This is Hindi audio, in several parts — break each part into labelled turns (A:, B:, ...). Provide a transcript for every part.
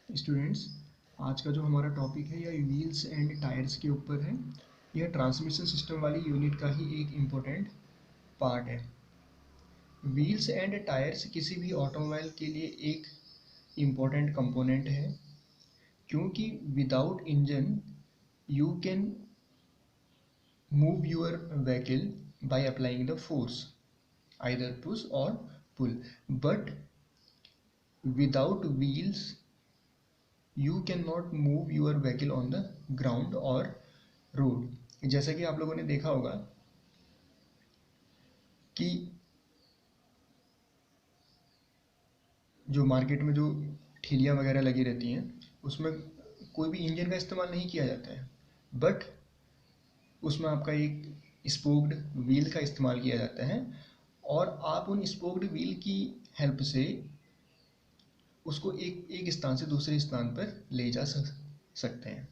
A: स्टूडेंट्स, आज का जो हमारा टॉपिक है यह व्हील्स एंड टायर्स के ऊपर है। यह ट्रांसमिशन सिस्टम वाली यूनिट का ही एक इम्पोर्टेंट पार्ट है। व्हील्स एंड टायर्स किसी भी ऑटोमोबाइल के लिए एक इम्पोर्टेंट कंपोनेंट है, क्योंकि without engine you can move your vehicle by applying the force, either push और pull, but without wheels you can not move your vehicle on the ground और रोड। जैसा कि आप लोगों ने देखा होगा कि जो मार्केट में जो ठेलियाँ वगैरह लगी रहती हैं उसमें कोई भी इंजन का इस्तेमाल नहीं किया जाता है, बट उसमें आपका एक स्पोक्ड व्हील का इस्तेमाल किया जाता है और आप उन स्पोक्ड व्हील की हेल्प से उसको एक एक स्थान से दूसरे स्थान पर ले जा सकते हैं।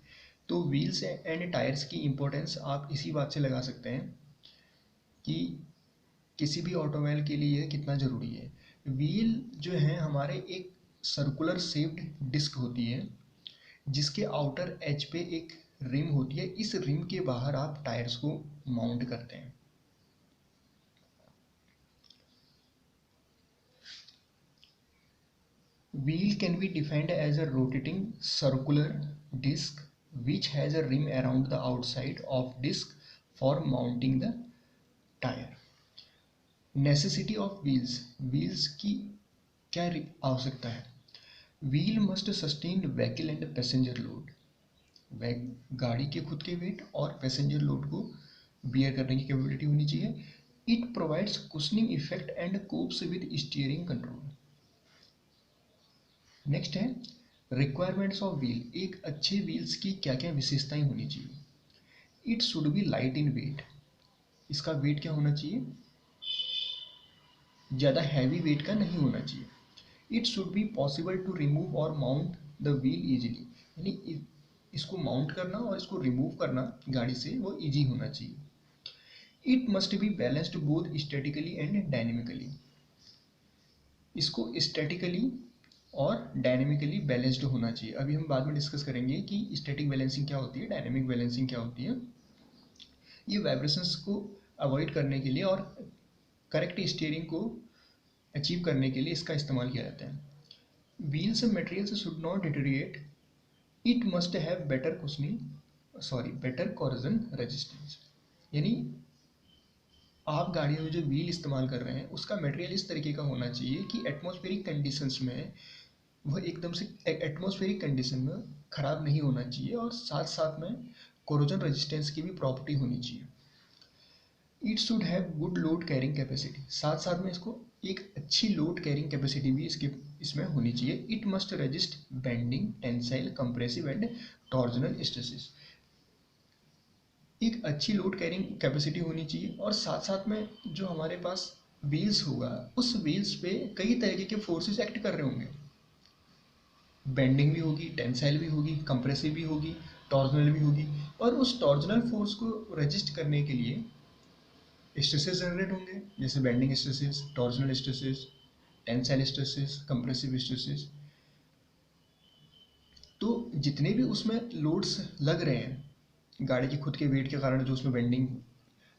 A: तो व्हील्स एंड टायर्स की इम्पोर्टेंस आप इसी बात से लगा सकते हैं कि किसी भी ऑटोमोबाइल के लिए यह कितना ज़रूरी है। व्हील जो है हमारे एक सर्कुलर शेप्ड डिस्क होती है, जिसके आउटर एज पे एक रिम होती है। इस रिम के बाहर आप टायर्स को माउंट करते हैं। Wheel can be defined as a rotating circular disc which has a rim around the outside of disc for mounting the tire. Necessity of wheels. Wheels की क्या आवश्यकता है? Wheel must sustain vehicle and passenger load. गाड़ी के खुद के वेट और पैसेंजर लोड को बियर करने की कैपेबिलिटी होनी चाहिए। It provides cushioning effect and copes with steering control. Next है रिक्वायरमेंट्स ऑफ व्हील। एक अच्छे व्हील्स की क्या क्या विशेषताएं होनी चाहिए? It should be light in weight. इसका वेट क्या होना चाहिए? ज़्यादा हैवी वेट का नहीं होना चाहिए। It should be possible to remove or mount the wheel easily. यानी इसको माउंट करना और इसको रिमूव करना गाड़ी से वो इजी होना चाहिए। It must be balanced both statically and dynamically. इसको स्टैटिकली और डायनेमिकली बैलेंस्ड होना चाहिए। अभी हम बाद में डिस्कस करेंगे कि स्टैटिक बैलेंसिंग क्या होती है, डायनेमिक बैलेंसिंग क्या होती है। ये वाइब्रेशंस को अवॉइड करने के लिए और करेक्ट स्टीयरिंग को अचीव करने के लिए इसका इस्तेमाल किया जाता है। Wheels materials should not deteriorate. It must have better corrosion resistance. यानी आप गाड़ियों में जो व्हील इस्तेमाल कर रहे हैं उसका मटेरियल इस तरीके का होना चाहिए कि एटमॉस्फेरिक कंडीशंस में वह एकदम से एटमॉस्फेरिक कंडीशन में ख़राब नहीं होना चाहिए और साथ साथ में कोरोजन रेजिस्टेंस की भी प्रॉपर्टी होनी चाहिए। It should have good load carrying capacity. साथ साथ में इसको एक अच्छी लोड कैरिंग कैपेसिटी भी इसमें होनी चाहिए। It must resist bending, tensile, compressive and torsional stresses. एक अच्छी लोड कैरिंग कैपेसिटी होनी चाहिए और साथ साथ में जो हमारे पास व्हील्स होगा उस व्हील्स पे कई तरीके के फोर्सेस एक्ट कर रहे होंगे। बेंडिंग भी होगी, टेंसाइल भी होगी, कंप्रेसिव भी होगी, टॉर्जनल भी होगी। और उस टॉर्जनल फोर्स को रजिस्ट करने के लिए स्ट्रेसेस जनरेट होंगे, जैसे bending stresses, torsional stresses, tensile stresses, compressive stresses. तो जितने भी उसमें लोड्स लग रहे हैं, गाड़ी के खुद के वेट के कारण जो उसमें बेंडिंग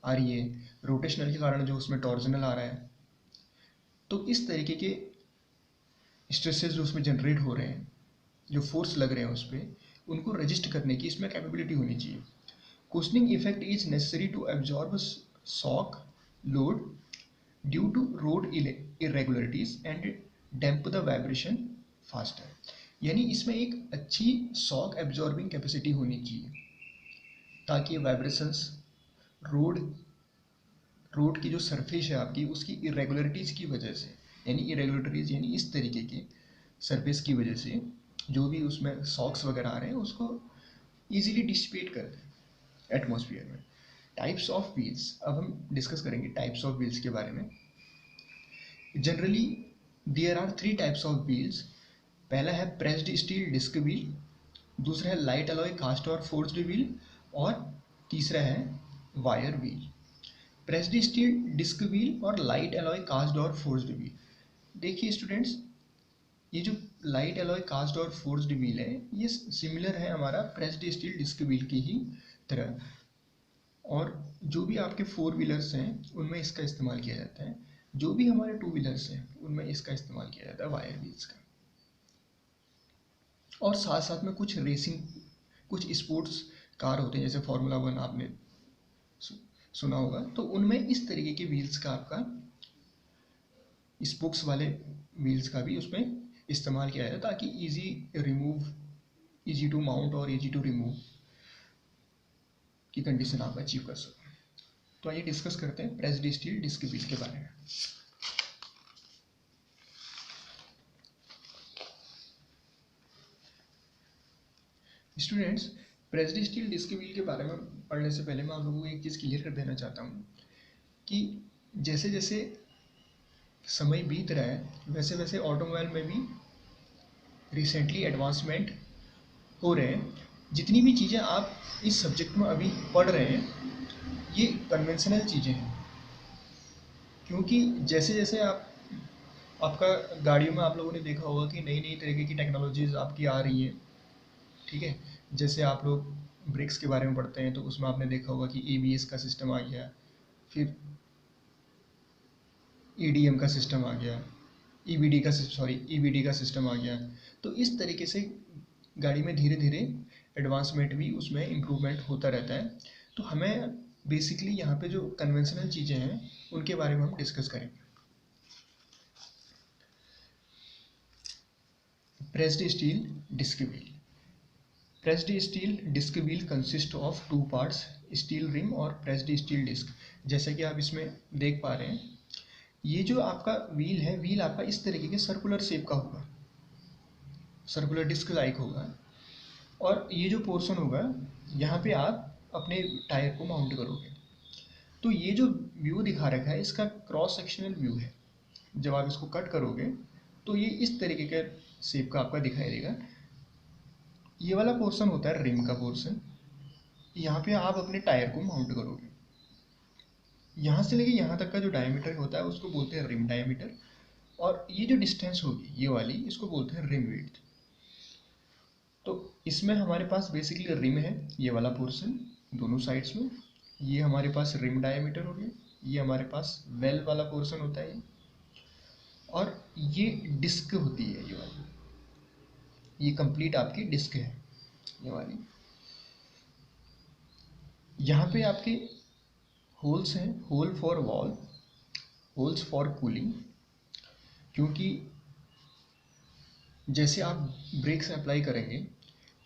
A: आ रही है, रोटेशनल के कारण जो उसमें टॉर्जनल आ रहा है, तो इस तरीके के स्ट्रेसेस जो उसमें जनरेट हो रहे हैं, जो फोर्स लग रहे हैं उस पर, उनको रजिस्ट करने की इसमें कैपेबिलिटी होनी चाहिए। Cushioning effect is necessary to absorb shock load due to road irregularities and damp the vibration faster. यानी इसमें एक अच्छी शॉक एब्जॉर्बिंग कैपेसिटी होनी चाहिए ताकि वाइब्रेशंस रोड रोड की जो सरफेस है आपकी उसकी इरेगुलरिटीज़ की वजह से, यानी इरेगुलरिटीज़ यानी इस तरीके की सरफेस की वजह से जो भी उसमें शॉक्स वगैरह आ रहे हैं उसको ईजिली डिसिपेट कर दें एटमॉस्फेयर में। टाइप्स ऑफ व्हील्स, अब हम डिस्कस करेंगे टाइप्स ऑफ व्हील्स के बारे में। Generally there are 3 types of wheels. पहला है प्रेस्ड स्टील डिस्क व्हील, दूसरा है लाइट अलॉय कास्ट और फोर्स्ड व्हील, और तीसरा है wire wheel. Pressed steel disc wheel और लाइट अलॉय कास्ट और फोर्स्ड व्हील। देखिए स्टूडेंट्स, ये जो लाइट एलॉय कास्ट और फोर्स्ड व्हील है, ये सिमिलर है हमारा प्रेस्ड स्टील डिस्क व्हील की ही तरह। और जो भी आपके फोर व्हीलर्स हैं उनमें इसका इस्तेमाल किया जाता है, जो भी हमारे टू व्हीलर्स हैं उनमें इसका इस्तेमाल किया जाता है वायर व्हील्स का। और साथ साथ में कुछ रेसिंग, कुछ स्पोर्ट्स कार होते हैं जैसे फार्मूला 1 आपने सुना होगा, तो उनमें इस तरीके के व्हील्स का आपका स्पोक्स वाले व्हील्स का भी उसमें इस्तेमाल किया जाए ताकि easy remove, easy to mount और इजी टू रिमूव की कंडीशन आप अचीव कर सको। तो आइए डिस्कस करते हैं प्रेस्ड स्टील डिस्क व्हील के बारे में। Students, pressed steel disc wheel के बारे में पढ़ने से पहले मैं आप लोगों को एक चीज़ क्लियर कर देना चाहता हूँ कि जैसे जैसे समय बीत रहा है वैसे वैसे ऑटोमोबाइल में भी रिसेंटली एडवांसमेंट हो रहे हैं। जितनी भी चीज़ें आप इस सब्जेक्ट में अभी पढ़ रहे हैं ये कन्वेंशनल चीज़ें हैं, क्योंकि जैसे जैसे आपका गाड़ियों में आप लोगों ने देखा होगा कि नई नई तरीके की टेक्नोलॉजीज आपकी आ रही हैं, ठीक है। जैसे आप लोग ब्रेक्स के बारे में पढ़ते हैं तो उसमें आपने देखा होगा कि ABS का सिस्टम आ गया, फिर EDM का सिस्टम आ गया, EBD का सिस्टम आ गया। तो इस तरीके से गाड़ी में धीरे धीरे एडवांसमेंट भी उसमें इम्प्रूवमेंट होता रहता है। तो हमें बेसिकली यहाँ पे जो कन्वेंशनल चीज़ें हैं उनके बारे में हम डिस्कस करेंगे। Pressed steel disc wheel. Pressed steel disc wheel consist of two parts, steel rim और प्रेस्ड स्टील डिस्क। जैसा कि आप इसमें देख पा रहे हैं, ये जो आपका व्हील है, व्हील आपका इस तरीके के सर्कुलर शेप का होगा, सर्कुलर डिस्क लाइक होगा। और ये जो पोर्शन होगा यहाँ पे आप अपने टायर को माउंट करोगे। तो ये जो व्यू दिखा रखा है इसका क्रॉस सेक्शनल व्यू है। जब आप इसको कट करोगे तो ये इस तरीके के शेप का आपका दिखाई देगा। ये वाला पोर्शन होता है रिम का पोर्शन, यहाँ पे आप अपने टायर को माउंट करोगे। यहाँ से लेके यहाँ तक का जो डायमीटर होता है उसको बोलते हैं रिम डायमीटर, और ये जो डिस्टेंस होगी ये वाली, इसको बोलते हैं रिम विड्थ। तो इसमें हमारे पास बेसिकली रिम है, ये वाला पोर्शन दोनों साइड्स में, ये हमारे पास रिम डायमीटर हो गया, ये हमारे पास वेल वाला पोर्शन होता है, और ये डिस्क होती है ये वाली, ये कंप्लीट आपकी डिस्क है ये वाली। यहाँ पे आपके होल्स हैं, hole for valve, holes for cooling, क्योंकि जैसे आप ब्रेक्स अप्लाई करेंगे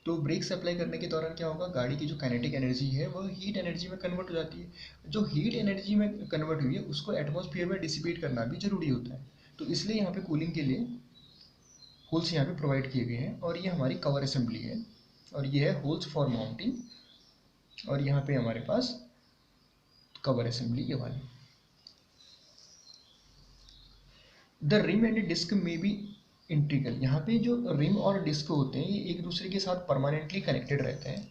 A: तो ब्रेक्स अप्लाई करने के दौरान क्या होगा, गाड़ी की जो काइनेटिक एनर्जी है वह हीट एनर्जी में कन्वर्ट हो जाती है। जो हीट एनर्जी में कन्वर्ट हुई है उसको एटमॉस्फेयर में डिसिपेट करना भी जरूरी होता है। तो इसलिए यहाँ पे कूलिंग के लिए होल्स यहाँ पे प्रोवाइड किए गए हैं। और ये हमारी कवर असेंबली है, और ये है होल्स फॉर माउंटिंग, और यहाँ पे हमारे पास कवर असेंबली ये वाली। द रिम एंड डिस्क में बी इंटीग्रल, यहाँ पे जो रिम और डिस्क होते हैं ये एक दूसरे के साथ परमानेंटली कनेक्टेड रहते हैं।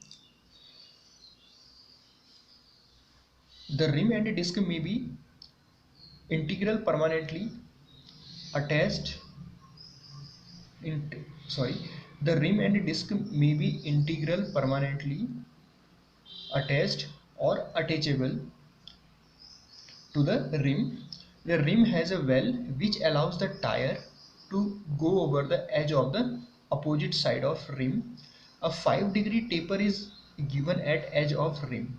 A: द रिम एंड डिस्क में be integral permanently attached the rim and disc may be integral permanently attached or attachable to the rim. The rim has a well which allows the tire to go over the edge of the opposite side of rim. A 5-degree taper is given at edge of rim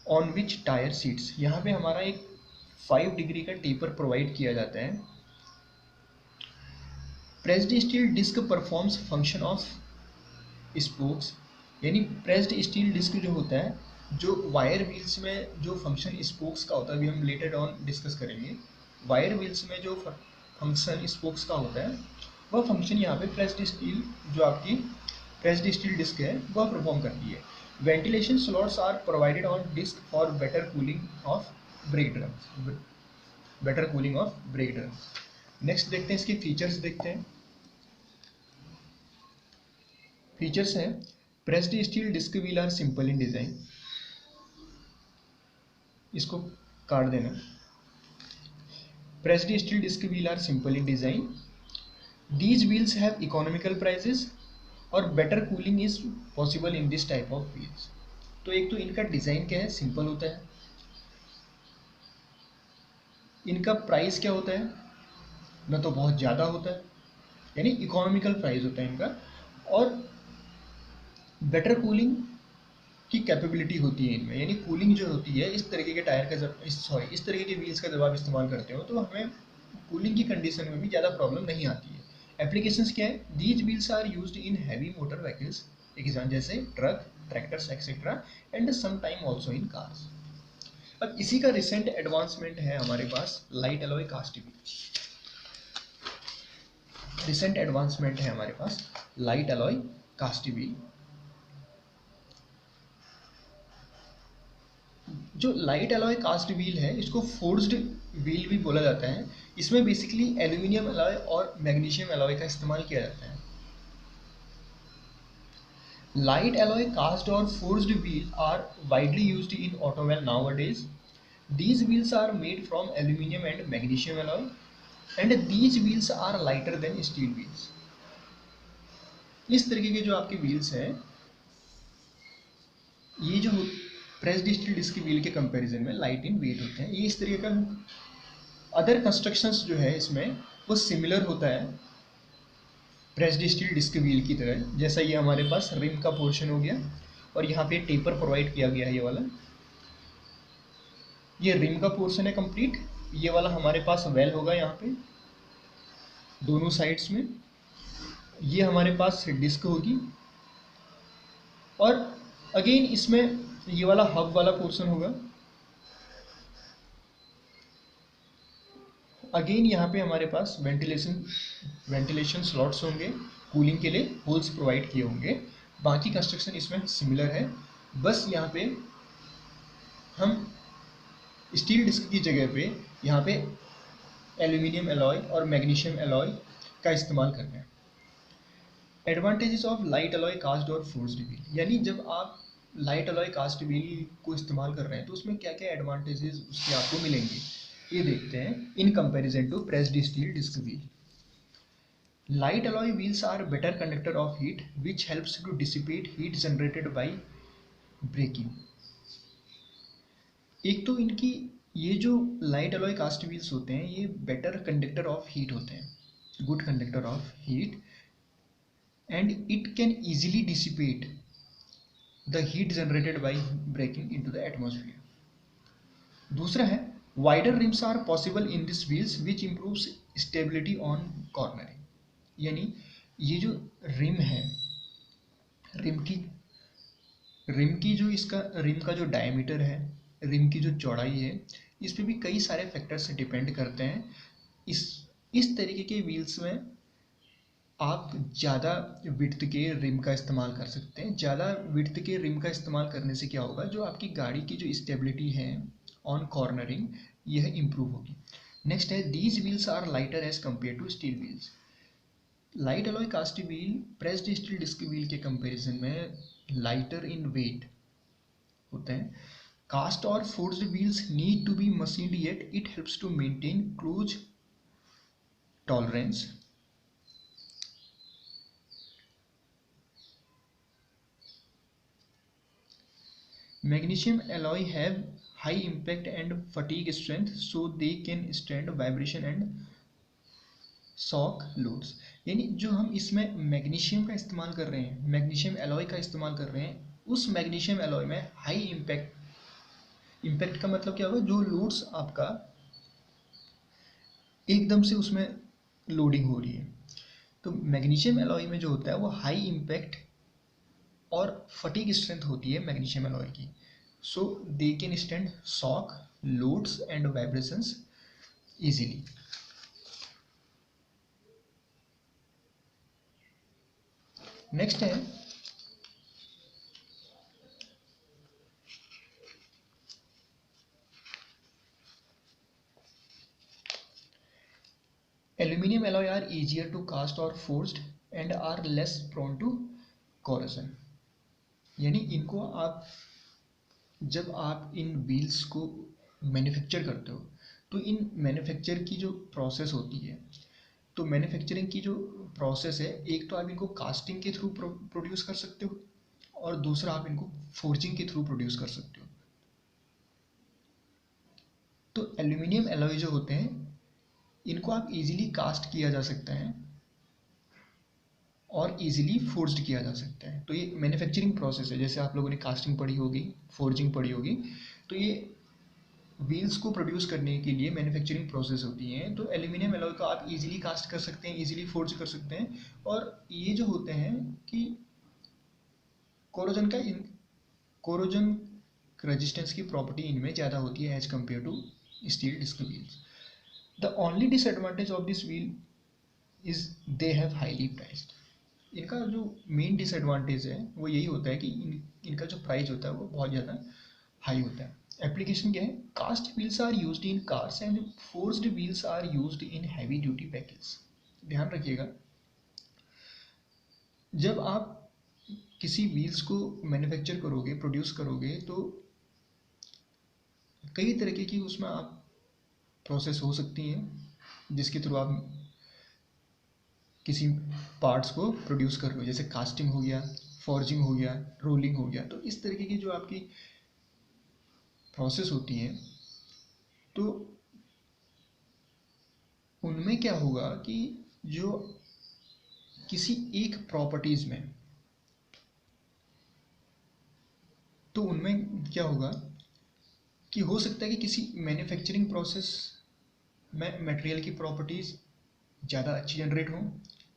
A: on which tire sits. यहाँ पे हमारा एक 5 डिग्री का टेपर प्रोवाइड किया जाता है। Pressed steel disc performs function of spokes, यानी प्रेस्ड स्टील डिस्क जो होता है, जो वायर व्हील्स में जो फंक्शन स्पोक्स का होता है, अभी हम लेटर ऑन डिस्कस करेंगे। वायर व्हील्स में जो फंक्शन स्पोक्स का होता है वह फंक्शन यहाँ पे प्रेस्ड स्टील, जो आपकी प्रेस्ड स्टील डिस्क है वह परफॉर्म करती है। Ventilation slots are provided on disc for better cooling of brake drum, better cooling of brake drum. Next देखते हैं इसके फीचर्स देखते हैं। फीचर्स हैं, pressed steel disc wheel are simple in design, इसको काट देना। Pressed steel disc wheel are simple in design, These wheels have economical prices और better cooling is possible in this type of wheels. तो एक तो इनका डिज़ाइन क्या है, सिंपल होता है. इनका प्राइस क्या होता है, न तो बहुत ज़्यादा होता है, यानी इकोनॉमिकल प्राइस होता है इनका, और बेटर कूलिंग की कैपेबिलिटी होती है इनमें. यानी कूलिंग जो होती है, इस तरीके के टायर का जब इस तरीके के व्हील्स का जब आप इस्तेमाल करते हो तो हमें कूलिंग की कंडीशन में भी ज़्यादा प्रॉब्लम नहीं आती है. एप्लीकेशंस क्या है, these wheels are used in heavy motor vehicles, example जैसे truck, tractors etcetera, and some time also in cars. अब इसी का रिसेंट एडवांसमेंट है हमारे पास light alloy cast wheel. Recent advancement है हमारे पास लाइट एलॉय कास्ट व्हील. जो लाइट एलॉय कास्ट व्हील है, इसको फोर्स्ड व्हील भी बोला जाता है. इसमें बेसिकली एल्यूमिनियम एलॉय और मैग्नीशियम एलॉय का इस्तेमाल किया जाता है. लाइट एलॉय कास्ट और forged wheel are widely used in automobile nowadays. These wheels are made from aluminum and magnesium alloy, and these wheels are lighter than steel wheels. इस तरीके के जो आपके व्हील्स हैं, ये जो प्रेस्ड स्टील डिस्क व्हील के कंपैरिजन में लाइट इन वेट होते हैं. ये इस तरीके का अदर कंस्ट्रक्शंस जो है इसमें वो सिमिलर होता है प्रेस्ड स्टील डिस्क व्हील की तरह. जैसा ये हमारे पास रिम का पोर्शन हो गया और यहाँ पे टेपर प्रोवाइड किया गया है. ये वाला, ये रिम का पोर्शन है कंप्लीट. ये वाला हमारे पास वेल होगा यहाँ पे दोनों साइड्स में. ये हमारे पास डिस्क होगी और अगेन इसमें ये वाला हब वाला पोर्शन होगा. अगेन यहाँ पे हमारे पास वेंटिलेशन स्लॉट्स होंगे, कूलिंग के लिए होल्स प्रोवाइड किए होंगे. बाकी कंस्ट्रक्शन इसमें सिमिलर है. बस यहाँ पे हम स्टील डिस्क की जगह पे यहाँ पे एल्यूमिनियम एलॉय और मैग्नीशियम एलॉय का इस्तेमाल कर रहे हैं. Advantages of light alloy cast और फोर्स्ड व्हील, यानी जब आप लाइट एलॉय कास्ट व्हील को इस्तेमाल कर रहे हैं तो उसमें क्या क्या एडवांटेजेस उसके आपको मिलेंगे, ये देखते हैं in comparison to pressed steel disc wheel. Light alloy wheels are better conductor of heat which helps to dissipate heat generated by braking. एक तो इनकी ये जो लाइट एलॉय कास्ट व्हील्स होते हैं ये बेटर कंडक्टर ऑफ हीट होते हैं, good conductor of heat, and it can easily dissipate the heat generated by breaking into the atmosphere. दूसरा है wider rims are possible in these wheels which improves stability on cornering. यानी ये जो रिम है, रिम की जो इसका रिम का जो डायमीटर है, रिम की जो चौड़ाई है, इस पे भी कई सारे फैक्टर्स डिपेंड करते हैं. इस तरीके के व्हील्स में आप ज़्यादा विड्थ के रिम का इस्तेमाल कर सकते हैं. ज़्यादा विड्थ के रिम का इस्तेमाल करने से क्या होगा, जो आपकी गाड़ी की जो स्टेबिलिटी है ऑन कॉर्नरिंग, यह इम्प्रूव होगी. नेक्स्ट है these wheels are lighter as compare to steel wheels. Light alloy cast wheel pressed steel disc wheel के कंपैरिजन में लाइटर इन वेट होते हैं. कास्ट और forged wheels need to be machined yet it helps to maintain close tolerance. Magnesium alloy have high impact and fatigue strength, so they can stand vibration and shock loads. यानी जो हम इसमें मैग्नीशियम का इस्तेमाल कर रहे हैं, मैग्नीशियम एलॉय का इस्तेमाल कर रहे हैं, उस मैग्नीशियम एलॉय में हाई इम्पैक्ट का मतलब क्या होगा, जो लोड्स आपका एकदम से उसमें लोडिंग हो रही है. तो मैग्नीशियम एलॉय में जो होता है वो हाई इम्पैक्ट और फटीग स्ट्रेंथ होती है मैग्नीशियम एलॉय की. So they can stand shock, loads and vibrations easily. Next है aluminium alloy are easier to cast or forged and are less prone to corrosion. यानी इनको आप जब आप इन व्हील्स को मैन्युफैक्चर करते हो तो इन मैन्युफैक्चर की जो प्रोसेस होती है तो मैन्युफैक्चरिंग की जो प्रोसेस है, एक तो आप इनको कास्टिंग के थ्रू प्रोड्यूस कर सकते हो और दूसरा आप इनको फोर्जिंग के थ्रू प्रोड्यूस कर सकते हो। तो एल्यूमिनियम एलॉय जो होते हैं इनको आप इजीली कास्ट किया जा सकता है और इजीली फोर्ज्ड किया जा सकता है। तो ये मैन्युफैक्चरिंग प्रोसेस है। जैसे आप लोगों ने कास्टिंग पढ़ी होगी, फोर्जिंग पढ़ी होगी, तो ये व्हील्स को प्रोड्यूस करने के लिए मैन्युफैक्चरिंग प्रोसेस होती है। तो एल्यूमिनियम एलॉय को आप इजीली कास्ट कर सकते हैं, इजीली फोर्ज कर सकते हैं। और ये जो होते हैं कि कोरोजन का कोरोजन रेजिस्टेंस की प्रॉपर्टी इनमें ज़्यादा होती है as compare to steel disc wheels. The only disadvantage of this wheel is they have highly priced. इनका जो मेन डिसएडवांटेज है वो यही होता है कि इनका जो प्राइस होता है वो बहुत ज़्यादा हाई होता है। एप्लीकेशन क्या है? Cast wheels are used in cars and forged wheels are used in heavy duty vehicles. ध्यान रखिएगा, जब आप किसी व्हील्स को मैन्युफैक्चर करोगे, प्रोड्यूस करोगे, तो कई तरीके की उसमें आप प्रोसेस हो सकती हैं जिसके थ्रू आप किसी पार्ट्स को प्रोड्यूस कर रहे हो। जैसे कास्टिंग हो गया, फॉर्जिंग हो गया, रोलिंग हो गया। तो इस तरीके की जो आपकी प्रोसेस होती है, तो उनमें क्या होगा कि जो किसी एक प्रॉपर्टीज में, तो उनमें क्या होगा कि हो सकता है कि किसी मैन्युफैक्चरिंग प्रोसेस में मटेरियल की प्रॉपर्टीज ज़्यादा अच्छी जनरेट हों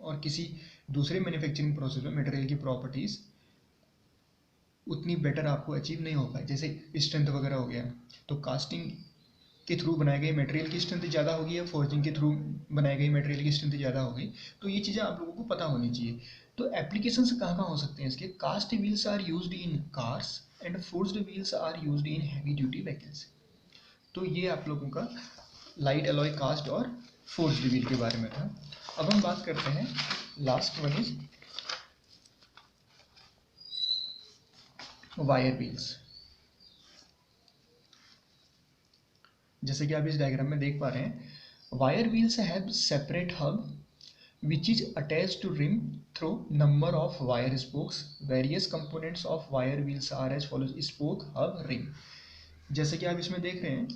A: और किसी दूसरे मैन्युफैक्चरिंग प्रोसेस में मटेरियल की प्रॉपर्टीज उतनी बेटर आपको अचीव नहीं हो पाए। जैसे स्ट्रेंथ वगैरह हो गया, तो कास्टिंग के थ्रू बनाए गए मटेरियल की स्ट्रेंथ ज़्यादा होगी या फोर्जिंग के थ्रू बनाए गए मटेरियल की स्ट्रेंथ ज़्यादा होगी। तो ये चीज़ें आप लोगों को पता होनी चाहिए। तो एप्लीकेशंस कहाँ कहाँ हो सकते हैं इसके? Cast wheels are used in cars and forged wheels are used in heavy duty vehicles. तो ये आप लोगों का लाइट अलॉय कास्ट और फोर्ज्ड व्हील के बारे में था। अब हम बात करते हैं, last one is wire wheels. जैसे कि आप इस डायग्राम में देख पा रहे हैं, wire wheels have separate hub which is attached to rim through number of wire spokes. Various components of wire wheels are as follows: spoke, hub, rim. जैसे कि आप इसमें देख रहे हैं,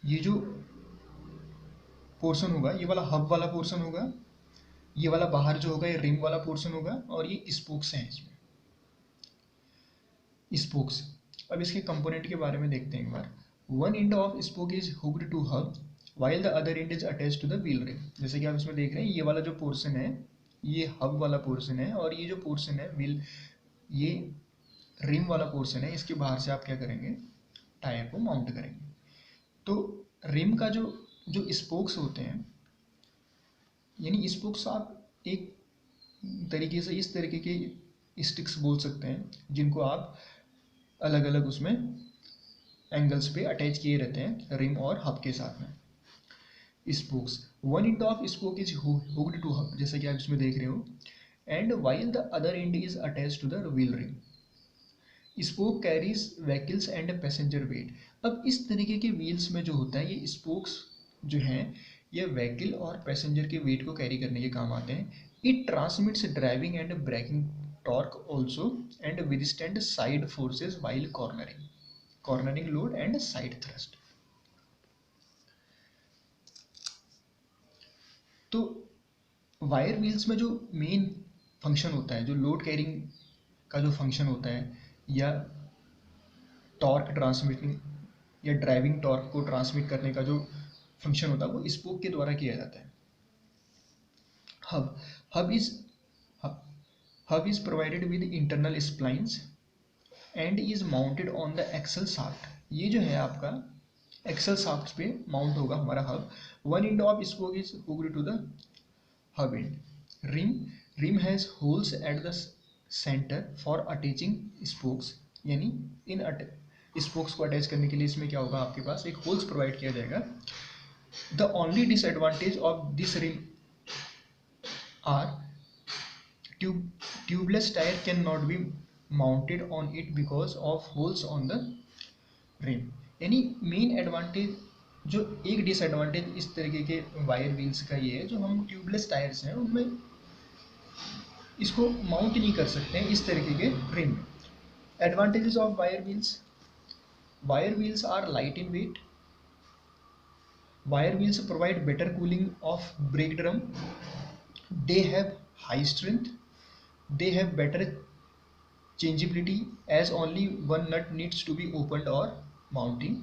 A: ये जो पोर्शन होगा, ये वाला हब वाला पोर्शन होगा, ये वाला बाहर जो होगा ये रिम वाला पोर्शन होगा, और ये स्पोक्स हैं इसमें, स्पोक्स। अब इसके कंपोनेंट के बारे में देखते हैं एक बार। One end of spoke is hooked to hub while the other end is attached to the wheel rim. जैसे कि आप इसमें देख रहे हैं, ये वाला जो पोर्शन है ये हब वाला पोर्शन है, और ये जो पोर्शन है व्हील, ये रिम वाला पोर्शन है। इसके बाहर से आप क्या करेंगे? टायर को माउंट करेंगे। तो रिम का जो जो स्पोक्स होते हैं, यानी स्पोक्स आप एक तरीके से इस तरीके के स्टिक्स बोल सकते हैं जिनको आप अलग अलग उसमें एंगल्स पे अटैच किए रहते हैं रिम और हब के साथ में। Spokes, one end of spoke is hooked to hub, जैसे कि आप इसमें देख रहे हो, and while the other end is attached to the wheel rim. Spoke carries vehicles and passenger weight. अब इस तरीके के व्हील्स में जो होता है, ये स्पोक्स जो हैं ये व्हीकल और पैसेंजर के वेट को कैरी करने के काम आते हैं। It transmits driving and braking torque also and withstand side forces while cornering load and side thrust. तो वायर व्हील्स में जो मेन फंक्शन होता है, जो लोड कैरिंग का जो फंक्शन होता है, या टॉर्क ट्रांसमिटिंग या ड्राइविंग टॉर्क को ट्रांसमिट करने का जो फंक्शन होता है, वो स्पोक के द्वारा किया जाता है। Hub hub is hub is provided with internal splines and is mounted on the axle shaft. ये जो है आपका एक्सल शाफ्ट पे माउंट होगा हमारा hub. One end of spoke is hooked to the hub end. Rim has holes at the center for attaching spokes, यानी इन स्पोक्स को अटैच करने के लिए इसमें क्या होगा, आपके पास एक होल्स प्रोवाइड किया जाएगा। The only disadvantage of this rim are tubeless tyre can not be mounted on it because of holes on the rim. यानी मेन एडवांटेज जो एक डिसएडवांटेज इस तरीके के वायर व्हील्स का ये है, जो हम ट्यूबलेस टायर्स हैं उनमें इसको माउंट नहीं कर सकते हैं इस तरीके के रिम में। Advantages of wire wheels are light in weight, wire wheels provide better cooling of brake drum, they have high strength, they have better changeability as only one nut needs to be opened or mounting,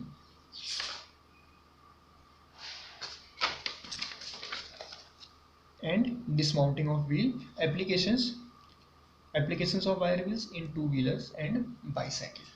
A: and dismounting of wheel. Applications of wire wheels in two wheelers and bicycle.